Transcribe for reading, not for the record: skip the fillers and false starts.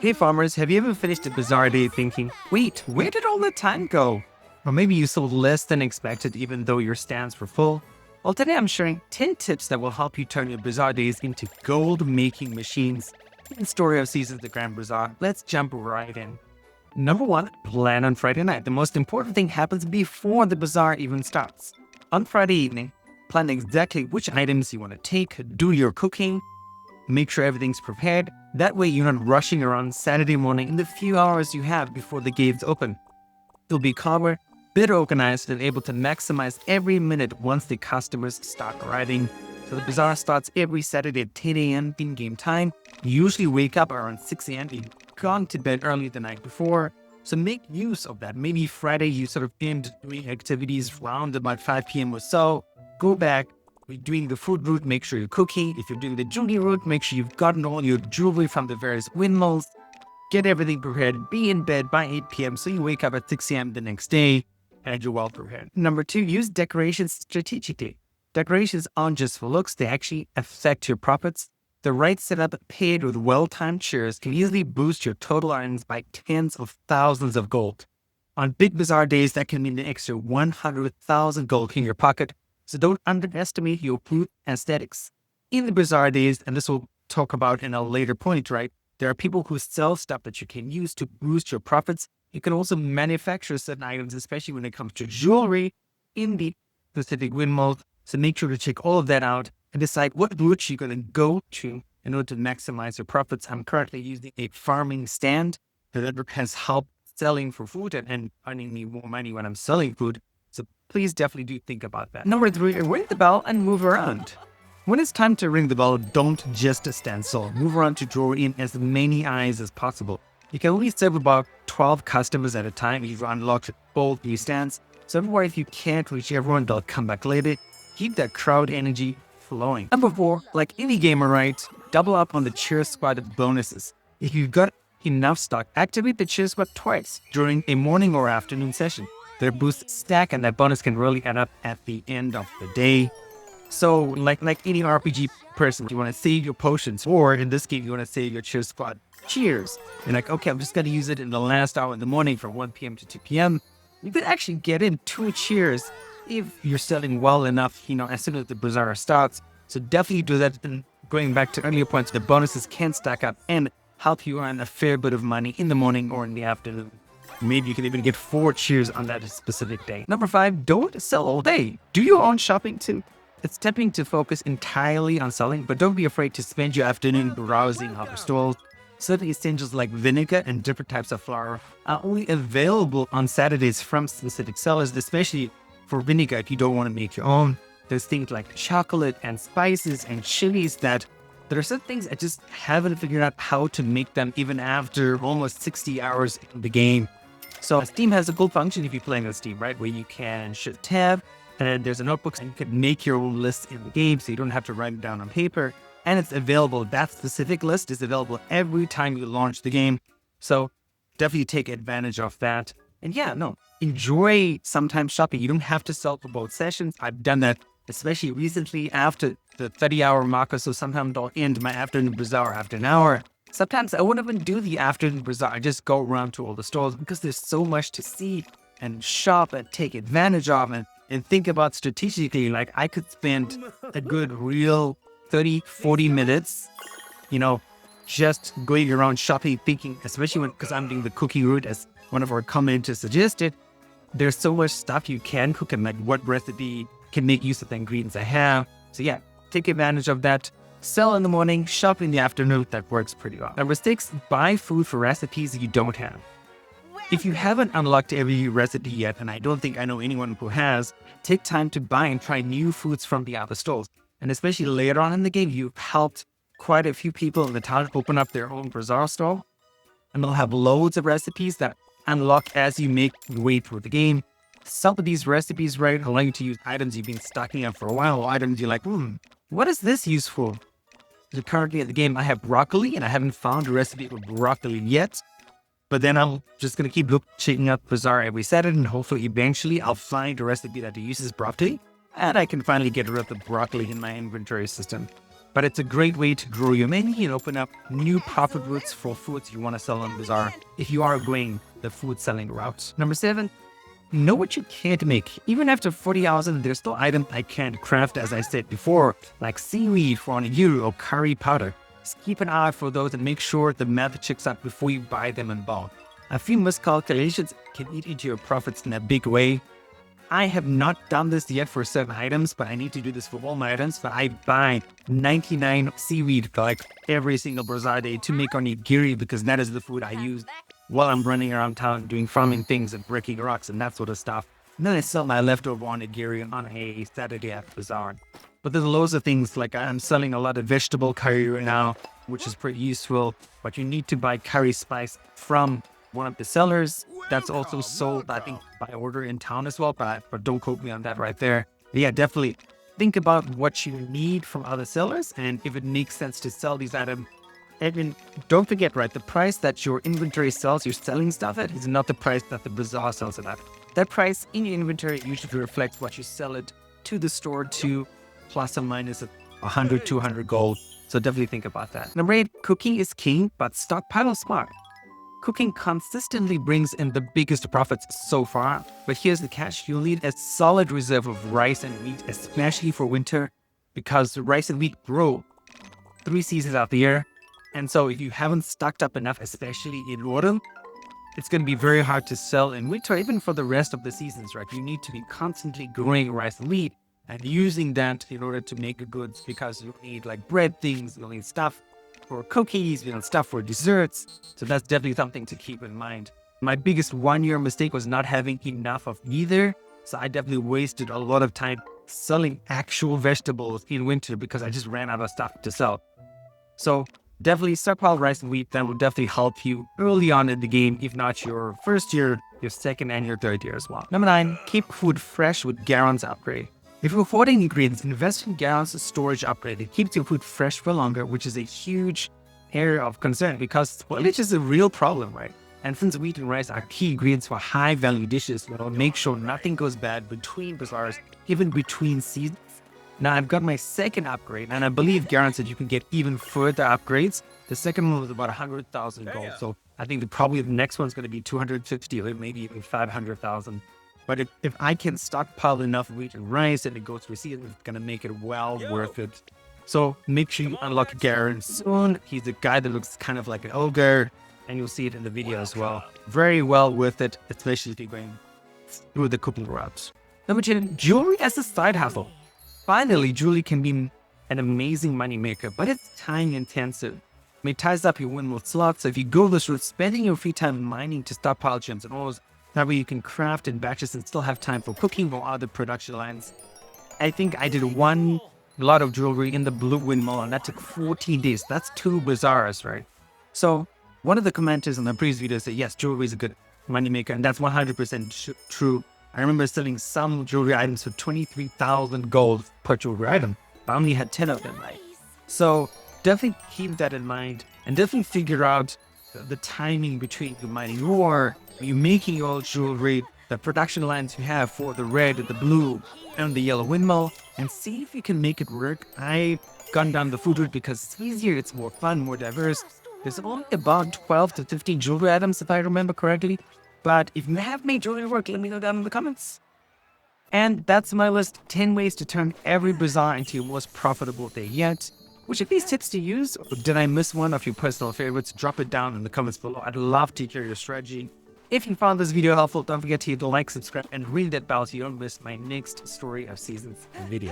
Hey farmers, have you ever finished a bazaar day thinking, wait, where did all the time go? Or maybe you sold less than expected even though your stands were full? Well, today I'm sharing 10 tips that will help you turn your bazaar days into gold-making machines. In the story of Seasons the Grand Bazaar, let's jump right in. Number 1, plan on Friday night. The most important thing happens before the bazaar even starts. On Friday evening, plan exactly which items you want to take, do your cooking, make sure everything's prepared. That way you're not rushing around Saturday morning in the few hours you have before the gates open. You'll be calmer, better organized, and able to maximize every minute once the customers start arriving. So the bazaar starts every Saturday at 10 a.m. in-game time. You usually wake up around 6 a.m. You've gone to bed early the night before. So make use of that. Maybe Friday you sort of end doing activities around about 5 p.m. or so. Go back. You're doing the food route, make sure you're cooking. If you're doing the jewelry route, make sure you've gotten all your jewelry from the various windmills. Get everything prepared. Be in bed by 8 p.m. so you wake up at 6 a.m. the next day and you're well prepared. Number 2, use decorations strategically. Decorations aren't just for looks, they actually affect your profits. The right setup paired with well-timed cheers can easily boost your total earnings by tens of thousands of gold. On big bazaar days, that can mean an extra 100,000 gold in your pocket. So don't underestimate your food aesthetics. In the bazaar days, and this we'll talk about in a later point, right? There are people who sell stuff that you can use to boost your profits. You can also manufacture certain items, especially when it comes to jewelry, in the specific windmill. So make sure to check all of that out and decide what route you're going to go to in order to maximize your profits. I'm currently using a farming stand that has helped selling for food and earning me more money when I'm selling food. So please definitely do think about that. Number 3, ring the bell and move around. When it's time to ring the bell, don't just stand still. Move around to draw in as many eyes as possible. You can only serve about 12 customers at a time if you unlock both new stands. So don't worry if you can't reach everyone, they'll come back later. Keep that crowd energy flowing. Number 4, like any gamer, right? Double up on the cheer squad bonuses. If you've got enough stock, activate the cheer squad twice during a morning or afternoon session. Their boosts stack and that bonus can really add up at the end of the day. So like any RPG person, you want to save your potions, or in this game, you want to save your cheer squad cheers. You're like, okay, I'm just going to use it in the last hour in the morning from 1 p.m. to 2 p.m. You could actually get in 2 cheers if you're selling well enough, as soon as the bazaar starts. So definitely do that. And going back to earlier points, the bonuses can stack up and help you earn a fair bit of money in the morning or in the afternoon. Maybe you can even get 4 cheers on that specific day. Number 5, don't sell all day. Do your own shopping too. It's tempting to focus entirely on selling, but don't be afraid to spend your afternoon browsing other stalls. Certain essentials like vinegar and different types of flour are only available on Saturdays from specific sellers, especially for vinegar if you don't want to make your own. There's things like chocolate and spices and chilies that there are certain things I just haven't figured out how to make them even after almost 60 hours in the game. So Steam has a cool function if you're playing on Steam, right? Where you can shift tab and there's a notebook and you can make your own list in the game so you don't have to write it down on paper. And it's available, that specific list is available every time you launch the game. So definitely take advantage of that. And enjoy sometimes shopping. You don't have to sell for both sessions. I've done that, especially recently after the 30-hour marker. So sometimes I'll end my afternoon bazaar after an hour. Sometimes I won't even do the afternoon bazaar. I just go around to all the stores because there's so much to see and shop and take advantage of and think about strategically. Like I could spend a good real 30, 40 minutes, just going around shopping, thinking, especially because I'm doing the cookie route as one of our commenters suggested. There's so much stuff you can cook and like what recipe can make use of the ingredients I have. So take advantage of that. Sell in the morning, shop in the afternoon. That works pretty well. Number 6, buy food for recipes you don't have. If you haven't unlocked every recipe yet, and I don't think I know anyone who has, take time to buy and try new foods from the other stores. And especially later on in the game, you've helped quite a few people in the town open up their own bazaar store. And they'll have loads of recipes that unlock as you make your way through the game. Some of these recipes, right, allow you to use items you've been stocking up for a while, or items you're like, what is this useful? So currently in the game, I have broccoli, and I haven't found a recipe for broccoli yet. But then I'm just going to keep checking out Bazaar every Saturday, and hopefully eventually I'll find a recipe that uses broccoli, and I can finally get rid of the broccoli in my inventory system. but it's a great way to grow your menu and open up new profit routes for foods you want to sell on Bazaar if you are going the food selling route. Number 7, know what you can't make. Even after 40 hours in, there's still items I can't craft, as I said before, like seaweed for onigiri or curry powder. Just keep an eye out for those and make sure the math checks out before you buy them in bulk. A few miscalculations can eat into your profits in a big way. I have not done this yet for certain items, but I need to do this for all my items. But I buy 99 seaweed like every single bazaar day to make onigiri because that is the food I use while I'm running around town doing farming things and breaking rocks and that sort of stuff. And then I sell my leftover onigiri on a Saturday at Bazaar. But there's loads of things, like I'm selling a lot of vegetable curry right now, which is pretty useful. But you need to buy curry spice from one of the sellers. That's also sold, I think, by order in town as well, but don't quote me on that right there. But yeah, definitely think about what you need from other sellers and if it makes sense to sell these items. And don't forget, right, the price that your inventory sells, you're selling stuff at, is not the price that the bazaar sells it at. That price in your inventory usually reflects what you sell it to the store to, plus or minus 100, 200 gold. So definitely think about that. Number 8, cooking is king, but stockpile smart. Cooking consistently brings in the biggest profits so far, but here's the catch. You'll need a solid reserve of rice and wheat, especially for winter, because rice and wheat grow 3 seasons out the year. And so if you haven't stocked up enough, especially in autumn, it's going to be very hard to sell in winter, even for the rest of the seasons, right? You need to be constantly growing rice and wheat and using that in order to make the goods, because you need like bread things, you'll need stuff for cookies, stuff for desserts. So that's definitely something to keep in mind. My biggest one-year mistake was not having enough of either. So I definitely wasted a lot of time selling actual vegetables in winter because I just ran out of stuff to sell. So definitely stockpile rice and wheat. That will definitely help you early on in the game, if not your first year, your second and your third year as well. Number 9, keep food fresh with Garand's upgrade. If you're hoarding ingredients, invest in Garand's storage upgrade. It keeps your food fresh for longer, which is a huge area of concern because spoilage is a real problem, right? And since wheat and rice are key ingredients for high-value dishes, we'll make sure nothing goes bad between bazaars, even between seasons. Now, I've got my second upgrade, and I believe Garand said you can get even further upgrades. The second one was about 100,000 gold, so I think probably the next one's going to be 250 or maybe even 500,000. But if I can stockpile enough wheat and rice and it goes through season, it's going to make it well worth it. So make sure you unlock Garand soon. He's a guy that looks kind of like an ogre, and you'll see it in the video as well. Very well worth it, especially if you're going through the cooking route. Number 10, jewelry as a side hustle. Finally, jewelry can be an amazing money maker, but it's time intensive. It ties up your windmill slots. So if you go this route, spending your free time mining to stockpile gems and ores, that way you can craft in batches and still have time for cooking or other production lines. I think I did one lot of jewelry in the blue windmill, and that took 14 days. That's 2 bazaars, right? So one of the commenters in the previous video said, yes, jewelry is a good money maker, and that's 100% true. I remember selling some jewelry items for 23,000 gold per jewelry item. I only had 10 of them, right? So definitely keep that in mind and definitely figure out the timing between you mining ore, you making your jewelry, the production lines you have for the red, the blue, and the yellow windmill, and see if you can make it work. I've gone down the food route because it's easier, it's more fun, more diverse. There's only about 12 to 15 jewelry items, if I remember correctly. But if you have made jewelry work, let me know down in the comments. And that's my list, 10 ways to turn every bazaar into your most profitable day yet. Which of these tips to use? Or did I miss one of your personal favorites? Drop it down in the comments below. I'd love to hear your strategy. If you found this video helpful, don't forget to hit the like, subscribe, and ring that bell so you don't miss my next story of seasons and video.